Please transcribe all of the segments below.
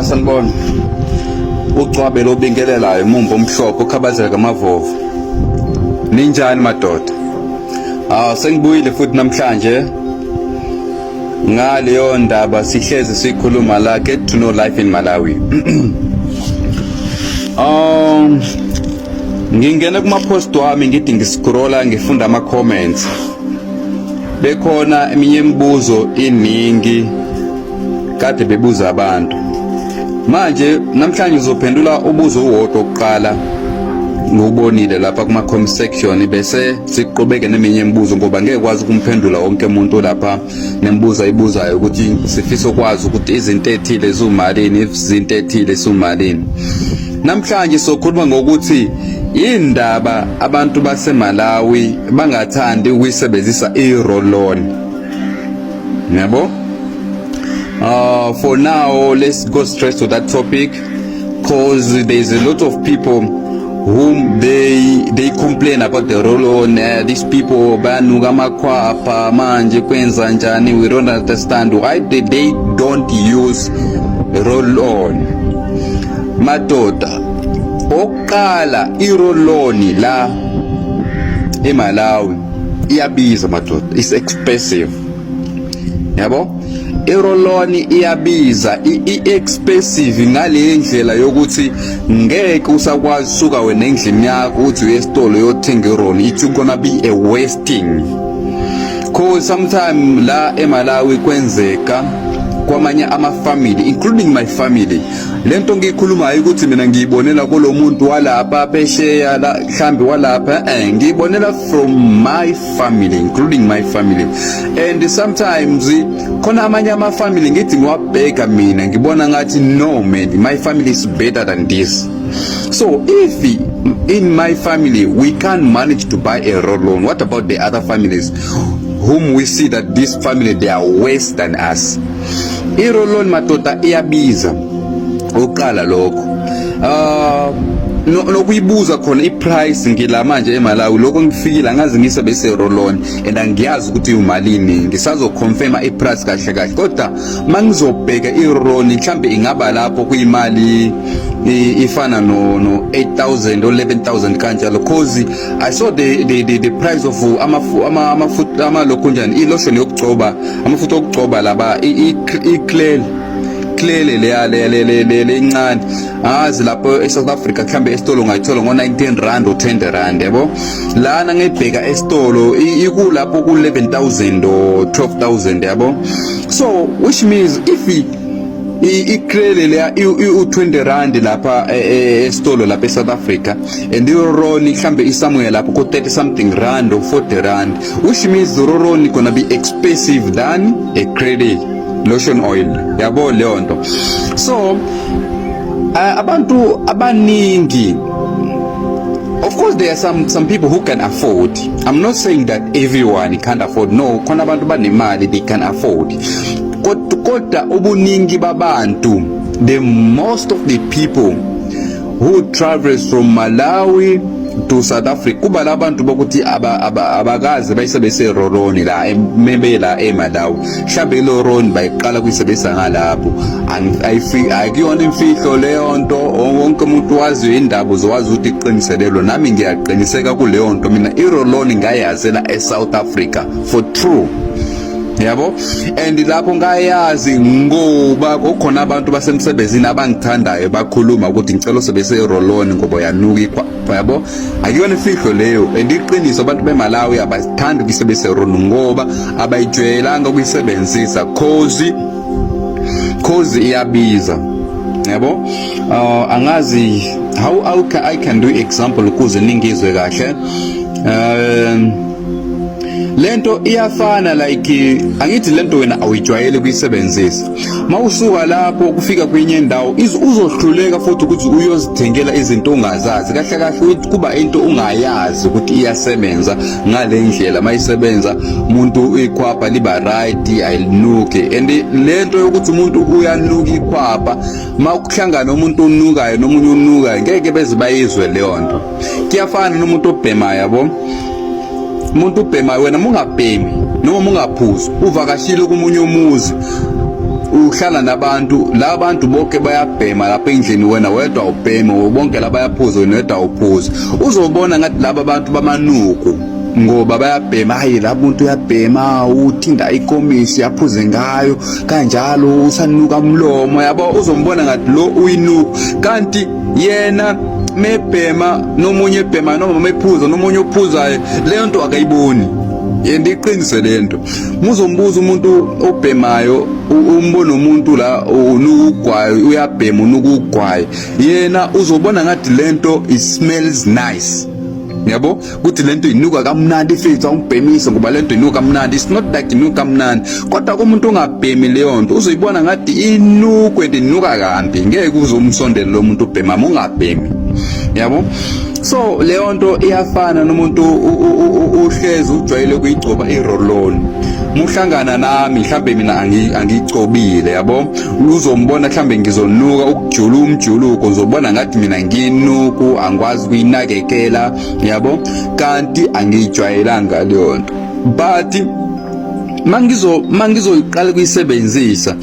Sanibona. Ucwabe lobingelelayo umumbo omhlophe ukhabazeka amavovo. Ninjani madoda? Sengibuyile futhi namhlanje ngaleyo ndaba sihlezi sikhuluma la Get to Know Life in Malawi. Ngingena kuma post wami ngithi ngiscrolla ngifunda ama comments. Bekhona eminye imibuzo iningi kade bebuza abantu. Manje namhlanje uzophendula ubuzo uwodwa oqala ngubonile lapha kuma comment section bese siqhubeke neminye imibuzo ngoba ngeke kwazi ukumphendula wonke umuntu lapha nembuzo ayibuzayo ukuthi sifisa ukwazi ukuthi izinto ezithile zumalini izinto ezithile sumalini. Namhlanje sokhuluma ngokuthi indaba abantu baseMalawi bangathandi ukuyisebenzisa i-roll-on. Yabo? For now, let's go straight to that topic, because there's a lot of people whom they complain about the roll-on. These people banuka makwapa manje kwenza njani, we don't understand why they don't use roll-on. Madoda oqala i-roll-on la eMalawi iyabiza madoda, it's expensive. Yabo? I-roll-on iyabiza, i-expensive ngale ndlela yokuthi ngeke usakwazi suka wena endlini yakho uthi uye esitolo yothenga i-roll-on, it's gonna be a wasting. Cause sometimes la eMalawi kwenzeka kwamanye ama-family, including my family. Lento ngiyikhulumayo ukuthi mina ngiyibonela kulo muntu walapha phesheya la mhlambi walapha, ngiyibonela from my family, including my family. And sometimes khona amanye ama-family ngithi ngiwabheka mina ngibona ngathi no man, my family is better than this. So if in my family we can't manage to buy a roll-on, what about the other families whom we see that this family they are worse than us? I-roll-on madoda iyabiza uqala lokho. Nokuyibuza khona i-price ngila manje eMalawi lokho ngifikile angazi ngisebenzise roll-on and angiyazi ukuthi umalini, ngisazo confirm i-price kahle kahle, kodwa mangizobheka i-roll-on mhlambe ingaba lapho kuyimali ifana no 8,000 or 11,000 kanjalo, because I saw the price of ama lokho njani i-lotion yokugcoba, amafutha okugcoba laba clearly le incane azi lapho eSouth Africa mhlambe esitolo ngayithola ngo-19 rand or 20 rand. Yabo lana ngibheka esitolo ikulapho ku 11,000 or 12,000. Yabo, so which means if clearly le u20 rand lapha esitolo lapha eSouth Africa and i-roll-on mhlambe isomewhere lapho ku 30 something rand or 40 rand, which means the roll-on gonna be expensive than a credit lotion oil. Yabo leyo nto. So abantu abaningi, of course there are some people who can afford. I'm not saying that everyone can't afford, no, khona abantu banemali they can afford. Kodwa ubuningi babantu, the most of the people who travels from Malawi to South Africa kuba labantu bokuthi abakazi bayisebenzise roll-on la maybe la eMalawi, mhlambe i-roll-on bayiqala kuyisebenzisa ngalapho. Akuyona imfihlo leyo nto, wonke umuntu waziyo indaba uzowazi ukuthi iqiniselelo, nami ngiyaqiniseka kuleyo nto. Mina i-roll-on ngayazela eSouth Africa for true. Yabo, and lapho ngayazi ngoba kukhona abantu basemsebenzini abangithandayo bakhuluma ukuthi ngicela usebenzise i-roll-on ngoba yanuka. Yabo, akuyona imfihlo leyo, and iqiniso abantu beMalawi abathandi ukuyisebenzisa i-roll-on ngoba abayijwayelanga ukuyisebenzisa cause iyabiza. Yabo, angazi how I can do example ukuze ningizwe kahle. Lento iyafana like angithi lento wena awujwayele kuyisebenzisa, mawusuka lapho kufika kwenye indawo uzohluleka futhi ukuthi uyozithengela izinto ongazazi kahle kahle, kuba into ungayazi ukuthi iyasebenza ngale ndlela. Mayisebenza umuntu ikhwapha liba right ayinuke, and lento yokuthi umuntu uyanuka ikhwapha mawukuhlangana nomuntu onukayo nomunye onukayo ngeke beze bayizwe leyo nto. Kuyafana nomuntu obhema. Yabo, umuntu ubhema wena mungabhemi noma mungaphuzi uvakashile kumunye umuzi uhlala nabantu, la bantu bonke bayabhema lapha endlini, wena wedwa ubhema, bonke la bayaphuza, wena wedwa uphuza. Uzobona ngathi laba abantu bamanuku ngoba bayabhema, hayi la muntu uyabhema, uthinda ikomisi yaphuze ngayo kanjalo, usanuka umlomo, yabo. Uzombona ngathi lo uyinuku, kanti yena mebhema nomunye ebhema, noma mephuza nomunye ophuzayo, leyo nto akayiboni. Yena iqinise lento. Muzombuza umuntu obhemayo, umbona umuntu la unukugwayo, uyabhema unukugwayo, yena uzobona ngathi lento it smells nice, yabo, ukuthi lento inuka kamnandi, ifethu awubhemise ngoba lento inuka kamnandi. It's not like inuka kamnandi, kodwa kumuntu ongabhemi leyo nto uzoyibona ngathi inuka and inuka kambi. Ngeke uzomsondela lo muntu obhema ungabhemi, yabo. So leyo nto iyafana nomuntu uhlezi ujwayele ukuyigcoba iroloni. Muhlangana nami mhlambe mina angicobile, yabo, uzombona mhlambe ngizonuka ukujula umjuluko, uzobona ngathi mina nginuku, angikwazi kuyinakekela, yabo, kanti angijwayelanga leyo nto. But mangizoqala kuyisebenzisa,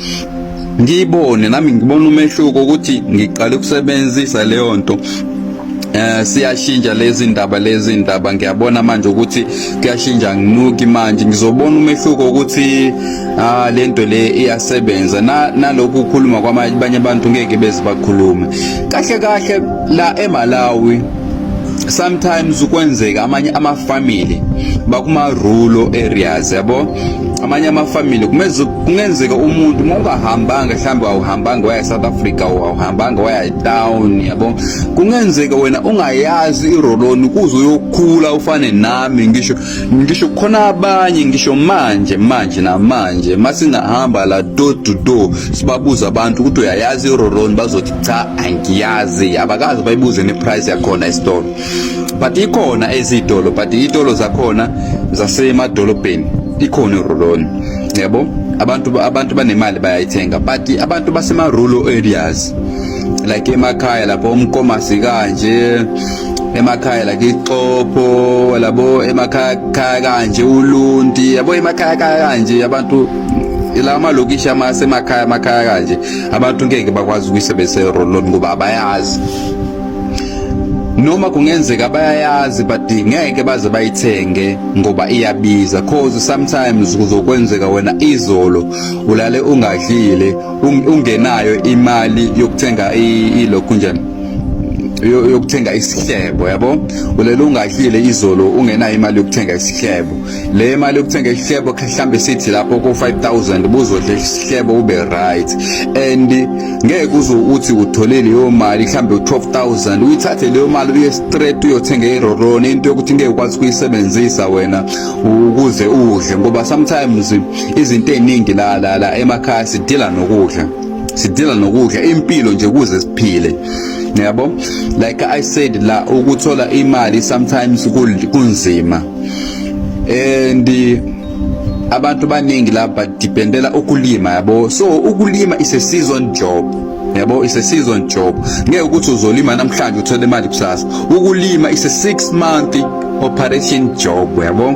ngibone nami ngibona umehluko ukuthi ngiqale ukusebenzisa leyo nto, siyashintsha lezi ndaba, ngiyabona manje ukuthi kuyashintsha, nginuki manje, ngizobona umehluko ukuthi lento le iyasebenza. Nalokhu ukukhuluma kwabanye abantu ngeke beze bakhulume kahle la eMalawi. Sometimes ukwenzeka amanye ama-family bakuma rural areas, yabo. Amanye ama-family kungenzeka umuntu mawungahambanga, mhlawumbe awuhambanga waya South Africa, awuhambanga waya town, yabo, kungenzeka wena ungayazi iroloni kuze uyokhula ufane nami. Ngisho khona abanye, ngisho manje masingahamba la door to door sibabuza abantu ukuthi uyayazi iroloni, bazothi cha angiyazi, abakazi bayibuze neprice yakhona esitolo. But ikhona ezitolo, but itolo zakhona zasemadolobheni ikhona iroloni, yabo. Abantu banemali bayayithenga, but abantu basema rural areas like emakhaya lapho umkomasi kanje, emakhaya la iXhopho, labo emakhaya kanje uLunti, yabo, emakhaya kanje abantu la malokishi amasemakhaya kanje, abantu ngeke bakwazi ukuyisebenzisa iroloni ngoba abayazi. Noma kungenzeka bayayazi but ngeke baze bayithenge ngoba iyabiza, cause sometimes kuzokwenzeka wena izolo ulale ungadlile, ungenayo imali yokuthenga ilokhu njani, yokuthenga isihlebo, yabo. Ulele ungadlile izolo ungenayo imali yokuthenga isihlebo. Le imali yokuthenga isihlebo mhlambe sithi lapho ku 5000 buzodla isihlebo ube right, and ngeke uthi utholele leyo mali mhlambe u12000 uyithathe leyo mali uye straight uyothenga iroloni, into yokuthi ngeke ukwazi kuyisebenzisa wena ukuze udle, ngoba sometimes izinto eziningi la emakhaya sidila nokudla impilo nje ukuze siphile, yabo. Like I said, la ukuthola imali sometimes kunzima, and abantu baningi la badependela ukulima, yabo. So ukulima is a season job, yabo, is a season job. Ngeke ukuthi uzolima namhlanje uthole imali kusasa. Ukulima is a 6-month operation job, yabo.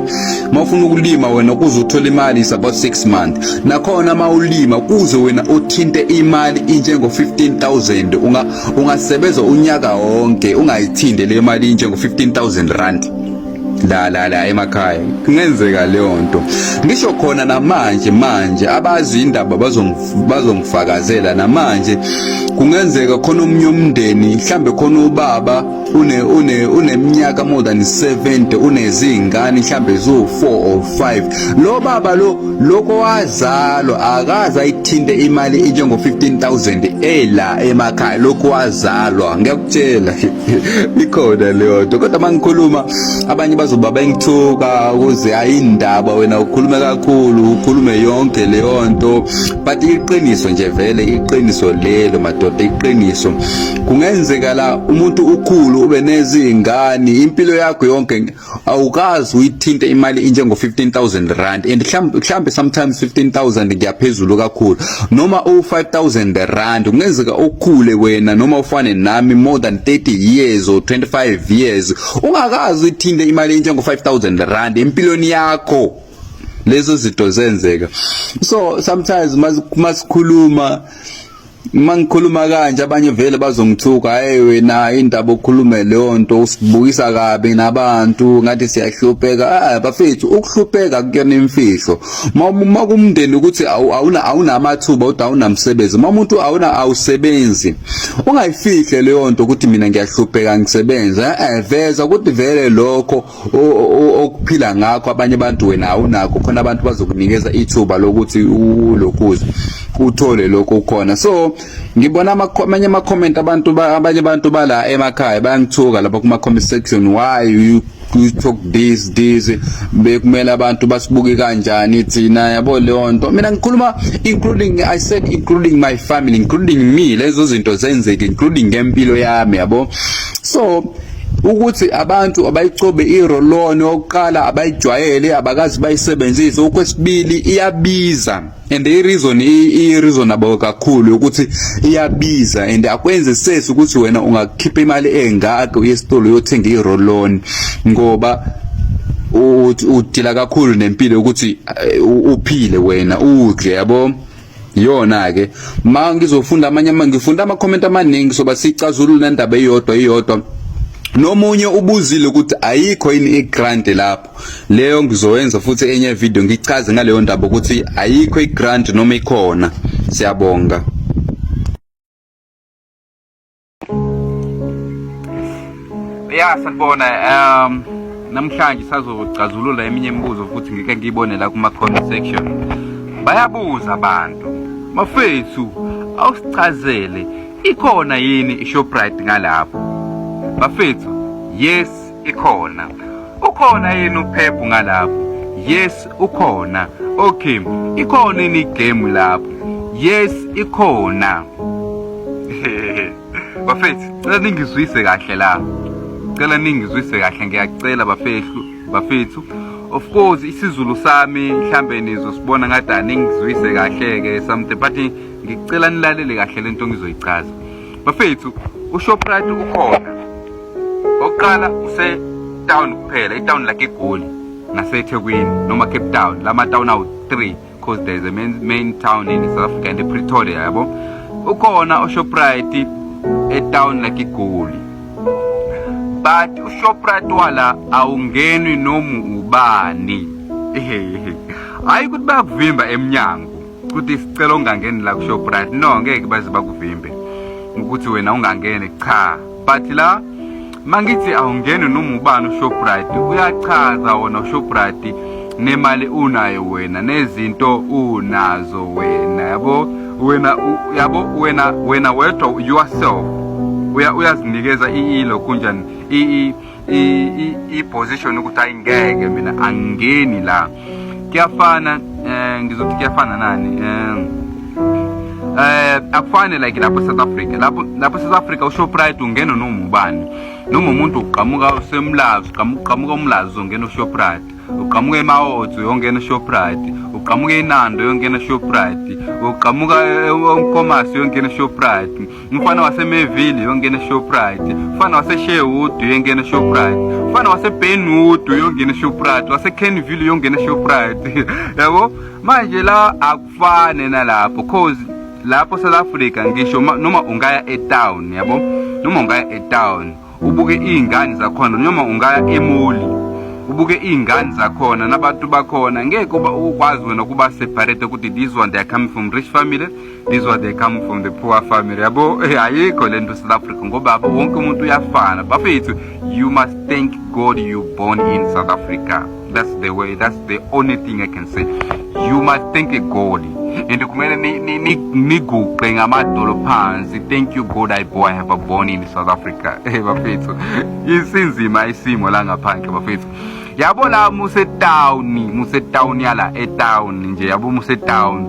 Mawufuna ukulima wena kuze uthole imali is about 6 months. Nakhona mawulima kuze wena uthinte imali injengo 15000, ungasebenza unyaka wonke ungayithinde le mali injengo 15000 rand la emakhaya. Kungenzeka leyo nto. Ngisho khona namanje abazi indaba bazongifakazela namanje. Kungenzeka khona umndeni mhlambe khona ubaba uneminyaka more than 70, unezingane mhlambe zo4 or 5. Lo baba lokho wazalwa akaza ayithinde imali injengo 15000 ela emakhaya, lokho wazalwa. Ngiyakutshela ikhona leyo nto, kodwa mangikhuluma abanye bazoba bengithuka ukuze ayindaba wena ukhulume kakhulu, ukhulume yonke leyo nto. But iqiniso nje vele, iqiniso lelo madoda, iqiniso. Kungenzeka la umuntu ukhulu ube nezingane, impilo yakho yonke awukazi uyithinte imali injengo 15000 rand, and mhlambe sometimes 15000 ngiyaphezulu kakhulu, noma u5000 rand. Kungenzeka ukhule wena noma ufane nami more than 30 years or 25 years ungakazi uyithinte imali injengo 5000 rand empilweni yakho. lezo zinto zenzeka. So sometimes masikhuluma mangikhuluma kanje abanye vele bazongithuka, hey wena indaba okhuluma leyo nto usibukisa kabi nabantu ngathi siyahlupheka. Bafethu ukuhlupheka kuyona imfihlo. Makumndeni ukuthi awunamathuba uthi awunamsebenzi, umuntu awusebenzi, ungayifihle leyo nto ukuthi mina ngiyahlupheka ngisebenza. Veza ukuthi vele lokho okuphila ngakho abanye abantu wena awunakho, khona abantu bazokunikeza ithuba lokuthi ulokhuze uthole lokho khona. So ngibona amanye ama-comment abanye abantu bala emakhaya bayangithuka lapha kuma-comment section, why you talk this bekumele abantu basibuke kanjani thina, yabo leyo nto. Mina ngikhuluma including my family, including me, lezo zinto zenzeke, including ngempilo yami, yabo. So ukuthi abantu abayicobe irolone oqala abayijwayele abakazi bayisebenzise, okwesibili iyabiza, and i-reasonable kakhulu ukuthi iyabiza, and akwenze sense ukuthi wena ungakhipha imali engaka uyesitolo yothenga irolone, ngoba udila kakhulu nempilo ukuthi uphile wena udle, yabo. Yona ke ngizofunda ngifunda ama-comment amaningi soba sicazulule indaba eyodwa. Nomunye ubuzile ukuthi ayikho yini i-grant lapho. Leyo ngizowenza futhi enye video ngichaze ngaleyo ndaba ukuthi ayikho i-grant noma ikhona. Siyabonga. Sanibona. Namhlanje sazocazulula eminye imibuzo futhi ngike ngiyibone la kuma-comment section. Bayabuza abantu, mafethu awusichazele ikhona yini i-Shoprite ngalapho? Bafethu, yes ikhona. Ukhona yini uPep ngalapho? Yes ukhona. Okay, ikhona yini igame lapho? Yes ikhona. Bafethu, cela ningizwise kahle la. Ngiyacela bafethu. Of course isiZulu sami mhlambe nizosibona ngathi aningizwise kahle ke something, but ngicela nilalele kahle lento ngizoyichaza. Bafethu, uShoprite ukhona. Oqala use-town kuphela, i-town like eGoli naseThekwini noma Cape Town, lama town awu-3 because there's a main town in South Africa and Pretoria, yabo. Ukhona uShoprite e-town like eGoli, but uShoprite wala awungenwi noma ubani. Hayi ukuthi bayakuvimba emnyango ukuthi sicela ungangeni la kuShoprite, no, ngeke baze bakuvimbe ukuthi wena ungangene, cha. But la mangithi awungene noma ubani uShoprite, uyachaza wona uShoprite nemali unayo wena, nezinto unazo wena, yabo. Wena wedwa yourself uyazinikeza ilo kunjani i-position ukuthi ayingeke mina angeni la. Kuyafana, ngizothi kuyafana nani, akufane like lapho South Africa. Lapho South Africa uShoprite ungena noma ubani, noma umuntu uqhamuka usemlazi, uqhamuka umlazi uzongena uShoprite, uqhamuka eMaotho uyongena uShoprite, uqhamuka eNando uyongena uShoprite, uqhamuka eNkomazi uyongena uShoprite, umfana waseMeville uyongena uShoprite, umfana waseSherwood uyongena uShoprite, umfana waseBenwood uyongena uShoprite, waseKenville uyongena uShoprite. Yabo, manje la akufane nalapho cause lapho South Africa ngisho noma ungaya e-town, yabo, noma ungaya e-town ubuke izingane zakhona, noma ungaya emoli ubuke izingane zakhona nabantu bakhona, ngeke ukwazi wena kuba separate ukuthi this one they are coming from rich family, this one they come from the poor family, yabo. Ayikho lento South Africa ngoba wonke umuntu uyafana. Bafethu, you must thank God you born in South Africa. That's the way, that's the only thing I can say. You must thank God. And kumele niguqe ngamadolo phansi, thank you God I have born in South Africa. Bafethu, isinzima isimo la ngaphandle bafethu. Yabo la musetown yala e-town nje, yabo musetown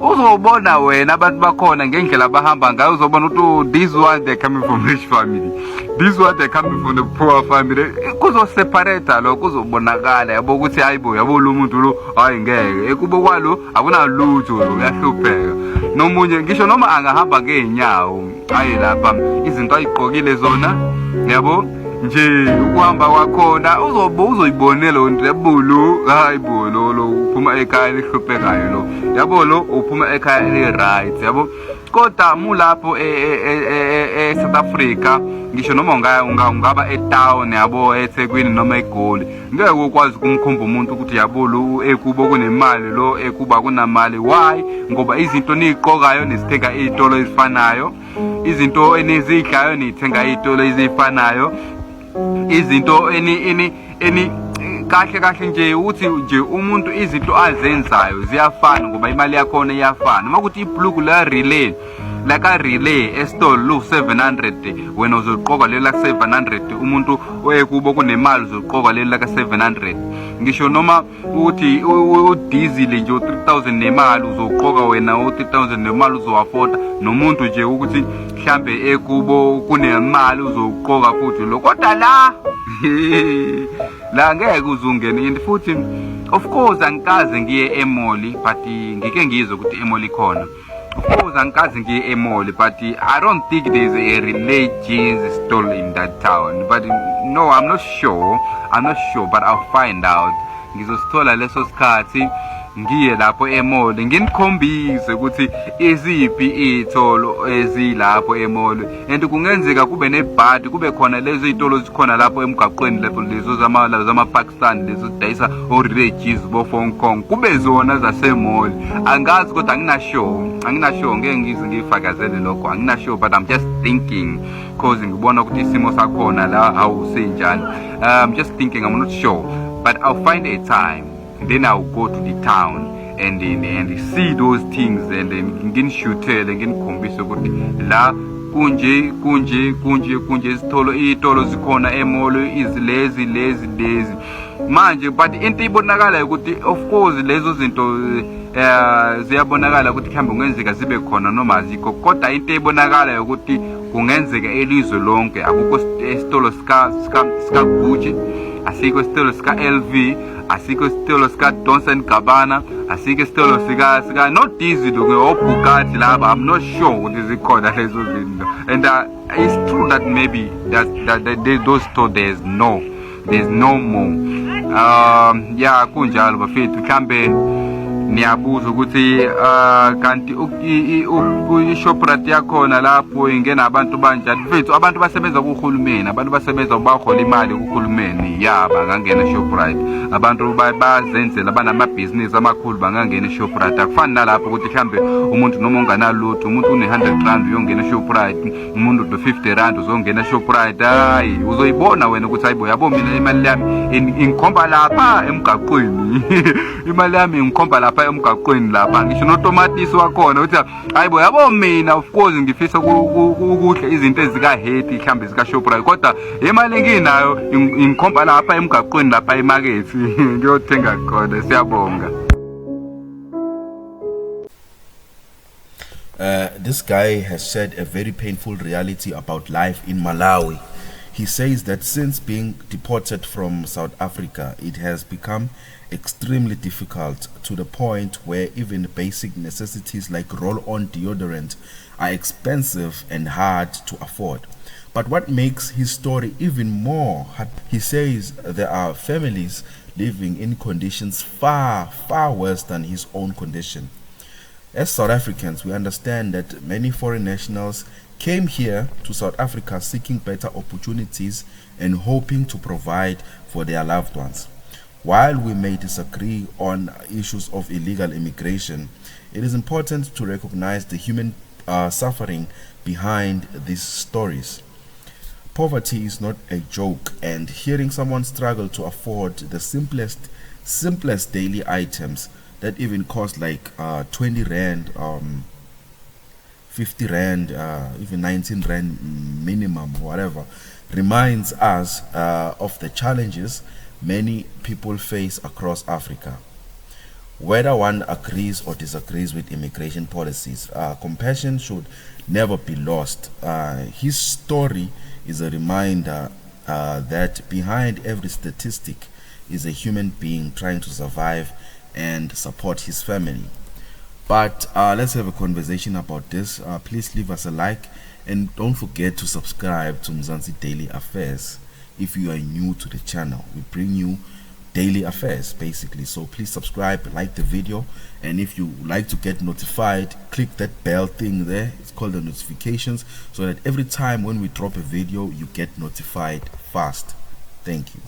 uzobona wena abantu bakhona ngendlela bahamba ngayo, uzobona ukuthi this one they coming from rich family, this one they coming from the poor family. Kuzo separate lo, kuzobonakala yabo ukuthi hayibo, yabo lo muntu lo hayi ngeke ekubo kwalo akunalutho lo, uyahlupheka. Nomunye ngisho noma angahamba ngeenyawo, hayi lapha izinto ayiqokile zona, yabo nje ukuhamba kwakhona uzoyibonela lo nto yabo lo hayi bo lo uphuma ekhaya lihluphekayo lo yabo lo uphuma ekhaya eli-right yabo. Kodwa mulapho South Africa ngisho noma ungaba etown yabo eThekwini noma eGoli ngeke ukwazi ukumkhomba umuntu ukuthi yabo lo ekubo kunemali lo ekuba kunamali. Why? Ngoba izinto niziqokayo nisithenga izitolo ezifanayo, izinto enizidlayo nithenga izitolo ezifanayo, izinto kahle nje ukuthi nje umuntu izinto azenzayo ziyafana ngoba imali yakhona iyafana. Uma ukuthi ibhluku la relay la ka relay estore lo 700 wena uzoqoka lela ka 700 umuntu oyekubo kunemali uzoqoka lela ka 700. Ngisho noma ukuthi udizile nje u3000 nemali uzoqoka wena u3000 nemali uzowafoda nomuntu nje ukuthi mhlambe ekubo kunemali uzoqoka futhi lo. Kodwa la ngeke uzungene and futhi of course angikaze ngiye emoli but ngike ngizwe ukuthi emoli khona. Of course angikaze ngiye emoli but I don't think there's a relay jeans store in that town, but no, I'm not sure but I'll find out. Ngizosithola leso sikhathi ngiye lapho emoli nginikhombise ukuthi iziphi izitolo ezilapho emoli and kungenzeka kube nebhadi kube khona lezo izitolo zikhona lapho emgaqweni lapho lezo zama Pakistan lezo zidayisa orejies bo Hong Kong kube zona zasemoli. Angazi kodwa anginasure ngeke ngize ngifakazele lokho, anginasure but I'm just thinking because ngibona ukuthi isimo sakhona la awusenjani. I'm just thinking, I'm not sure but I'll find a time. Then I'll go to the town and see those things and then nginishutele nginikhombise ukuthi la kunje izitolo zikhona emolo izilezi manje. But into ibonakala ukuthi of course lezo zinto ziyabonakala ukuthi mhlawumbe kungenzeka zibe khona noma azikho, kodwa into ebonakala ukuthi kungenzeka elizwe lonke akukho isitolo sika Gucci, asikho isitolo sika LV, asikho isitolo sika Dolce & Gabbana, asikho isitolo sika not diesel or Bugatti laba. I'm not sure ukuthi zikhona lezo zinto and it's true that maybe that those stores there's no more. Yeah kunjalo bafethu mhlambe niyabuza ukuthi kanti iShoprite yakhona lapho ingena abantu banjani. Mfethu abantu basebenza kuhulumeni, abantu basebenza bahola imali kuhulumeni ya bangangena eShoprite. Abantu bazenzela banamabhizinisi amakhulu bangangena eShoprite. Akufani nalapho ukuthi mhlambe umuntu noma unganalutho umuntu une100 rand uyongena eShoprite, umuntu do50 rand uzongena eShoprite. Hayi uzoyibona wena ukuthi hayibo yabo mina imali yami ingikhomba lapha emgaqweni imali yami ingikhomba lapha emgaqweni lapha. Ngisho notomatisi wakhona uthi hayibo yabo mina of course ngifisa ukudla izinto ezika-healthy mhlambe zika-Shoprite kodwa imali nginayo ingikhomba lapha emgaqweni lapha emarket ngiyothenga khona. Siyabonga. This guy has shared a very painful reality about life in Malawi. He says that since being deported from South Africa, it has become extremely difficult to the point where even basic necessities like roll-on deodorant are expensive and hard to afford. But what makes his story even more hard, he says there are families living in conditions far worse than his own condition. As South Africans, we understand that many foreign nationals came here to South Africa seeking better opportunities and hoping to provide for their loved ones. While we may disagree on issues of illegal immigration, it is important to recognize the human suffering behind these stories. Poverty is not a joke, and hearing someone struggle to afford the simplest daily items that even cost like 20 rand, 50 rand, even 19 rand minimum, whatever, reminds us of the challenges many people face across Africa. Whether one agrees or disagrees with immigration policies, compassion should never be lost. His story is a reminder that behind every statistic is a human being trying to survive and support his family. But let's have a conversation about this. Please leave us a like and don't forget to subscribe to Mzansi Daily Affairs. if you are new to the channel. We bring you daily affairs basically, so please subscribe, like the video, and if you like to get notified, click that bell thing there. It's called the notifications, so that every time when we drop a video you get notified fast. Thank you.